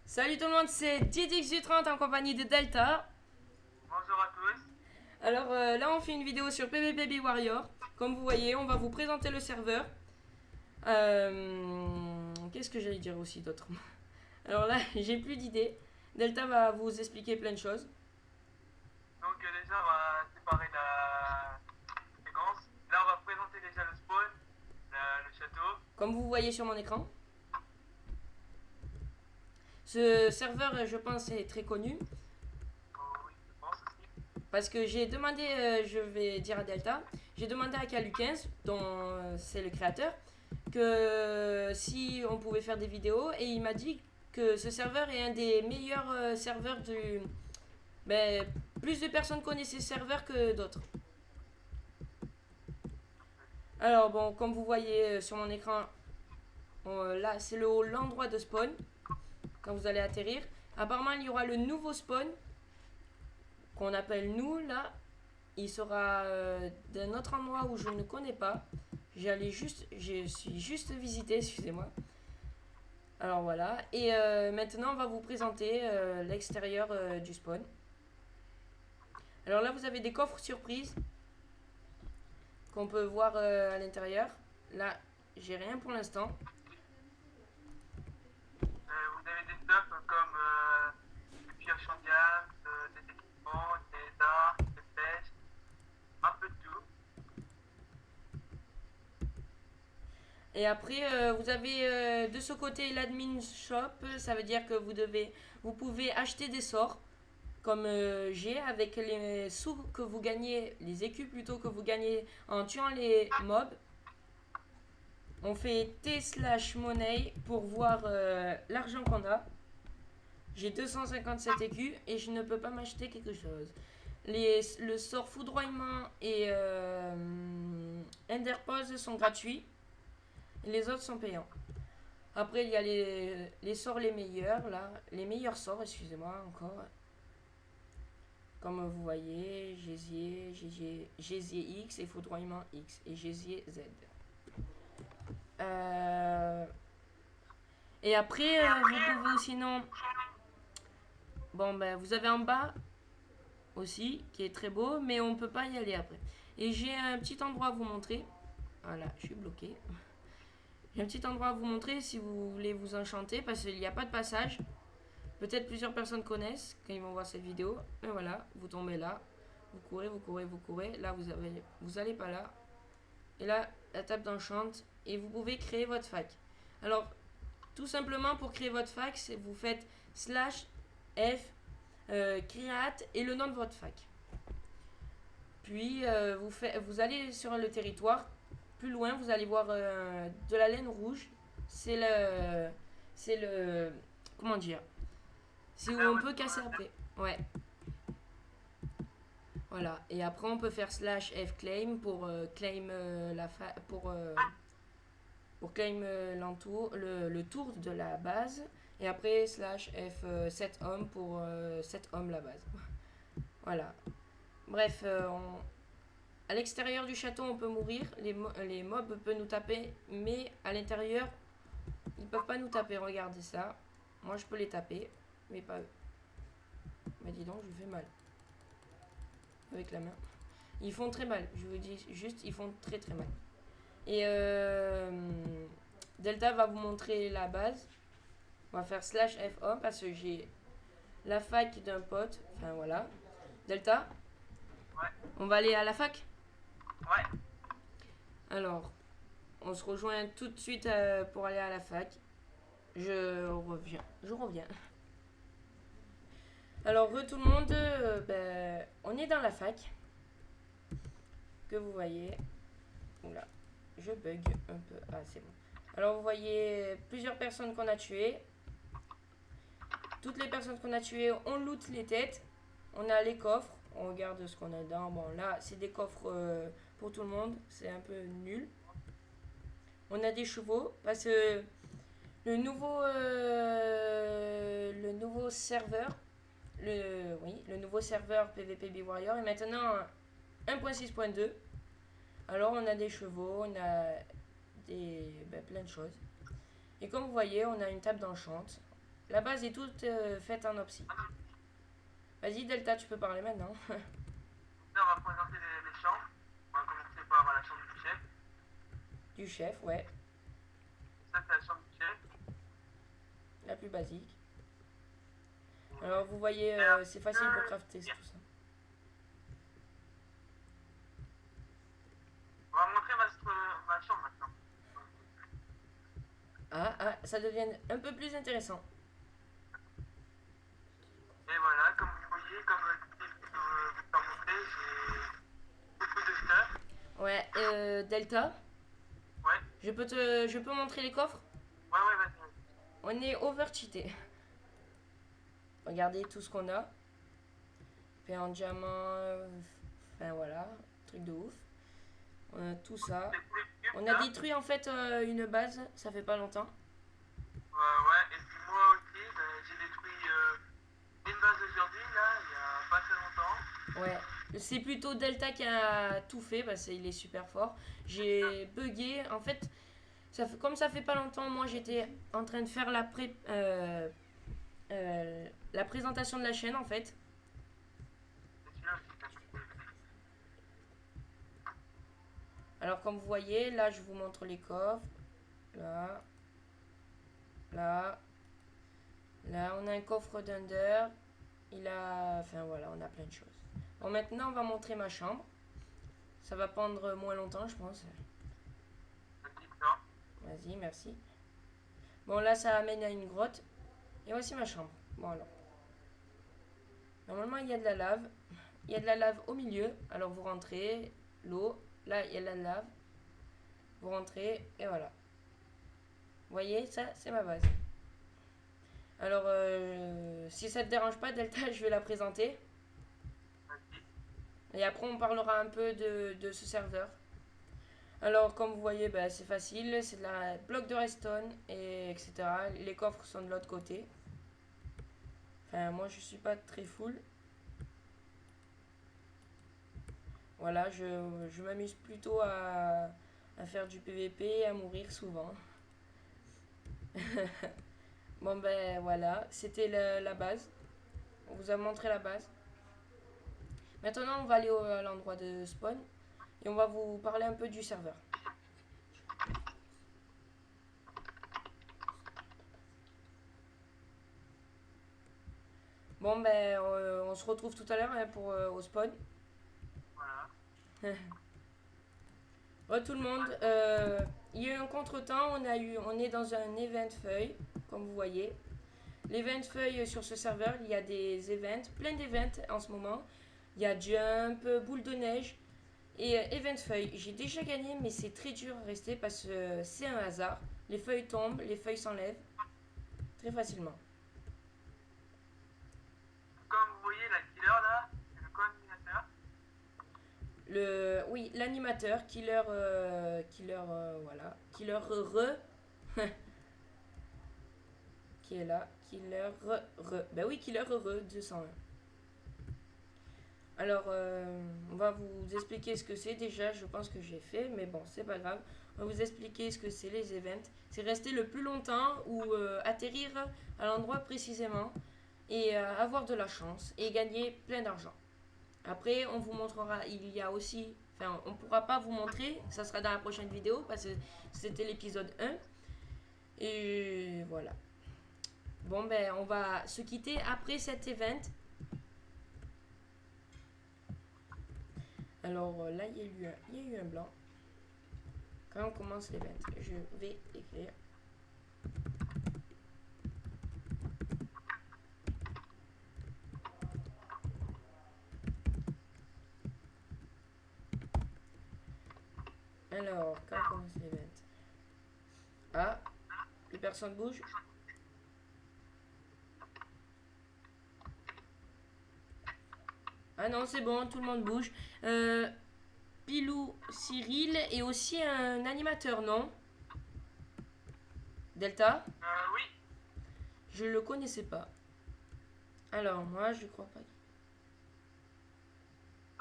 Salut tout le monde, c'est DidXU30 en compagnie de Delta. Bonjour à tous. Alors là, on fait une vidéo sur PvP Warrior. Comme vous voyez, on va vous présenter le serveur. Qu'est-ce que j'allais dire aussi d'autre? Alors là, j'ai plus d'idées. Delta va vous expliquer plein de choses. Donc déjà on va séparer la séquence. Là on va présenter déjà le spawn, le château. Comme vous voyez sur mon écran. Ce serveur, je pense, est très connu. Oh, oui, je pense aussi. Parce que j'ai demandé, je vais dire à Delta, j'ai demandé à Calu15, dont c'est le créateur, que si on pouvait faire des vidéos, et il m'a dit que ce serveur est un des meilleurs serveurs du. Ben, plus de personnes connaissent ce serveur que d'autres. Alors bon, comme vous voyez sur mon écran, là c'est l'endroit de spawn, quand vous allez atterrir. Apparemment il y aura le nouveau spawn, qu'on appelle nous là. Il sera d'un autre endroit où je ne connais pas. Je suis juste visité, excusez-moi. Alors voilà. Et maintenant, on va vous présenter l'extérieur du spawn. Alors là, vous avez des coffres surprises qu'on peut voir à l'intérieur. Là, j'ai rien pour l'instant. Vous avez des stuff comme des pioches en gaz, des équipements, des arcs, des flèches, un peu de tout. Et après, vous avez de ce côté l'admin shop. Ça veut dire que vous pouvez acheter des sorts comme j'ai avec les sous que vous gagnez, les écus plutôt que vous gagnez en tuant les mobs. On fait T/money pour voir l'argent qu'on a. J'ai 257 écus et je ne peux pas m'acheter quelque chose. Le sort foudroiement et Enderpose sont gratuits. Et les autres sont payants. Après, il y a les sorts les meilleurs, là. Les meilleurs sorts, excusez-moi, encore. Comme vous voyez, Gésier X et Foudroiement X et Gésier Z. Euh, et après, vous pouvez sinon. Bon, ben, vous avez en bas aussi, qui est très beau, mais on ne peut pas y aller après. Et j'ai un petit endroit à vous montrer. Voilà, je suis bloqué. J'ai un petit endroit à vous montrer si vous voulez vous enchanter, parce qu'il n'y a pas de passage. Peut-être plusieurs personnes connaissent quand ils vont voir cette vidéo. Mais voilà, vous tombez là. Vous courez, vous courez, vous courez. Là, vous allez pas là. Et là, la table d'enchant. Et vous pouvez créer votre fac. Alors, tout simplement, pour créer votre fac, vous faites slash f create et le nom de votre fac. Puis, vous allez sur le territoire. Plus loin, vous allez voir de la laine rouge. C'est le... C'est le... Comment dire? C'est où Là on où est-ce peut qu'on casser a après. Ouais. Voilà. Et après, on peut faire slash f claim pour claim pour claim le tour de la base. Et après, slash f 7 hommes pour 7 hommes la base. Voilà. Bref, à l'extérieur du château, on peut mourir. Les mobs peuvent nous taper. Mais à l'intérieur, ils peuvent pas nous taper. Regardez ça. Moi, je peux les taper. Mais pas eux. Mais dis donc, je fais mal. Avec la main. Ils font très mal. Je vous dis juste, ils font très très mal. Et Delta va vous montrer la base. On va faire slash F1 parce que j'ai la fac d'un pote. Enfin voilà. Delta, Ouais, on va aller à la fac. ouais. Alors, on se rejoint tout de suite pour aller à la fac. Je reviens. Je reviens. Alors, tout le monde, ben, on est dans la fac. Que vous voyez. Oula, je bug un peu. Ah, c'est bon. Alors, vous voyez plusieurs personnes qu'on a tuées. Toutes les personnes qu'on a tuées, on loot les têtes. On a les coffres. On regarde ce qu'on a dedans. Bon, là, c'est des coffres pour tout le monde. C'est un peu nul. On a des chevaux. Parce que le nouveau serveur, le nouveau serveur PvP Warrior est maintenant 1.6.2. Alors, on a des chevaux. On a plein de choses. Et comme vous voyez, on a une table d'enchant. La base est toute faite en Opsy. Vas-y, Delta, tu peux parler maintenant. Là, on va présenter les chambres. On va commencer par la chambre du chef. Du chef, ouais. Ça, c'est la chambre du chef. La plus basique. Alors, vous voyez, c'est facile pour crafter tout ça. On va montrer ma chambre maintenant. Ah, ça devient un peu plus intéressant. Et voilà, comme vous voyez, comme je vous ai montré, j'ai beaucoup de stuff. Ouais, Delta, Ouais, je peux montrer les coffres? ouais, vas-y. On est over-cheaté. Regardez tout ce qu'on a. Fait en diamant, enfin voilà, truc de ouf. On a tout ça. C'est tous les cubes, On a là. détruit en fait une base, ça fait pas longtemps. Ouais, et puis moi aussi, ben, j'ai détruit une base aujourd'hui, là, il y a pas très longtemps. Ouais, c'est plutôt Delta qui a tout fait parce qu'il est super fort. J'ai bugué, en fait, comme ça fait pas longtemps, moi j'étais en train de faire la présentation de la chaîne en fait. C'est sûr. Alors comme vous voyez, là je vous montre les coffres. Là, là, là, on a un coffre d'Under. Enfin voilà, on a plein de choses. Bon, maintenant on va montrer ma chambre. Ça va prendre moins longtemps, je pense. Vas-y, merci. Bon, là ça amène à une grotte. Et voici ma chambre. Bon alors. Normalement il y a de la lave. Il y a de la lave au milieu. Alors vous rentrez, l'eau. Là il y a de la lave. Vous rentrez et voilà. Vous voyez, ça c'est ma base. Alors si ça te dérange pas Delta, je vais la présenter. Et après on parlera un peu de ce serveur. Alors comme vous voyez, bah, c'est facile, c'est de la bloc de redstone et etc. Les coffres sont de l'autre côté. Enfin moi je suis pas très full. Voilà, je m'amuse plutôt à faire du PVP et à mourir souvent. Bon ben voilà, c'était la base. On vous a montré la base. Maintenant on va aller à l'endroit de spawn et on va vous parler un peu du serveur. Bon ben on se retrouve tout à l'heure hein, pour au spawn. Voilà. Tout le monde, il y a eu un contretemps, on est dans un event feuille, comme vous voyez. L'event feuille sur ce serveur, il y a des events, plein d'events en ce moment. Il y a Jump, Boule de Neige et Event Feuille. J'ai déjà gagné, mais c'est très dur à rester parce que c'est un hasard. Les feuilles tombent, les feuilles s'enlèvent très facilement. Comme vous voyez, la killer là, c'est le coordinateur. Oui, l'animateur, voilà, Killer qui est là, ben oui, Killer 201. Alors, on va vous expliquer ce que c'est déjà, je pense que j'ai fait, mais bon, c'est pas grave. On va vous expliquer ce que c'est les events. C'est rester le plus longtemps ou atterrir à l'endroit précisément et avoir de la chance et gagner plein d'argent. Après, on vous montrera, il y a aussi, enfin, on pourra pas vous montrer, ça sera dans la prochaine vidéo parce que c'était l'épisode 1. Et voilà. Bon, ben, on va se quitter après cet event. Alors là, il y a eu un blanc. Quand on commence l'event, je vais écrire. Alors, quand on commence l'event. Ah, plus personne bouge. Ah non, c'est bon, tout le monde bouge. Pilou Cyril est aussi un animateur, non? Delta? Oui. Je le connaissais pas. Alors, moi, je crois pas.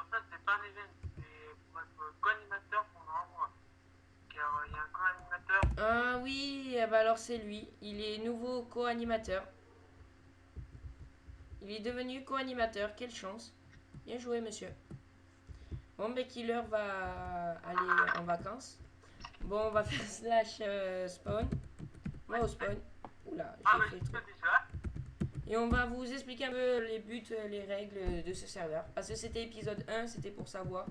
En fait, c'est pas un event, c'est pour être co-animateur pendant un mois. Car il y a un co-animateur. Ah oui, eh ben alors c'est lui. Il est nouveau co-animateur. Il est devenu co-animateur. Quelle chance. Bien joué, monsieur. Bon, ben, Killer va aller en vacances. Bon, on va faire slash spawn. On va au spawn. Oula, j'ai fait trop. déjà. Et on va vous expliquer un peu les buts, les règles de ce serveur. Parce que c'était épisode 1, c'était pour savoir.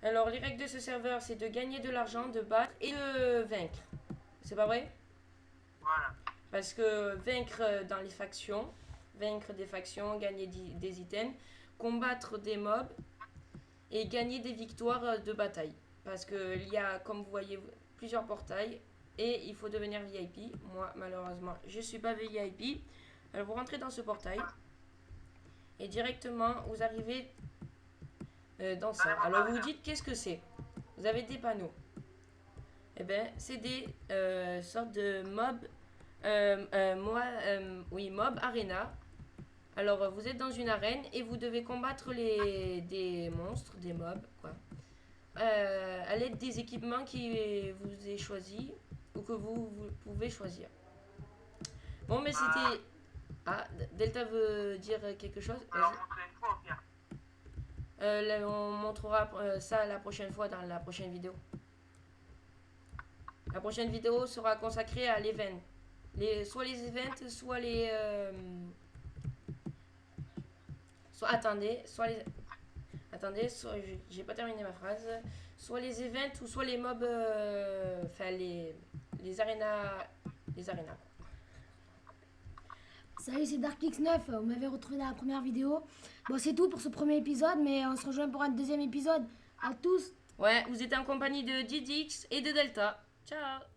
Alors, les règles de ce serveur, c'est de gagner de l'argent, de battre et de vaincre. C'est pas vrai? Voilà. Parce que vaincre dans les factions, vaincre des factions, gagner des items, combattre des mobs et gagner des victoires de bataille. Parce qu'il y a, comme vous voyez, plusieurs portails et il faut devenir VIP. Moi, malheureusement, je ne suis pas VIP. Alors, vous rentrez dans ce portail et directement, vous arrivez dans ça. Alors, vous vous dites, qu'est-ce que c'est? Vous avez des panneaux. Eh bien, c'est des sortes de mobs. Mob arena. Alors, vous êtes dans une arène et vous devez combattre des monstres, des mobs, quoi. À l'aide des équipements qui vous est choisi ou que vous pouvez choisir. Bon, mais c'était. Ah, Delta veut dire quelque chose? Alors, montrer une fois au pire. On montrera ça la prochaine fois dans la prochaine vidéo. La prochaine vidéo sera consacrée à l'event. Soit les events, soit les... Attendez, j'ai pas terminé ma phrase. Soit les events ou soit les mobs... Enfin, les arénas... Les arénas. Salut, c'est DarkX9, vous m'avez retrouvé dans la première vidéo. Bon, c'est tout pour ce premier épisode, mais on se rejoint pour un deuxième épisode. À tous. Ouais, vous êtes en compagnie de Didix et de Delta. Ciao.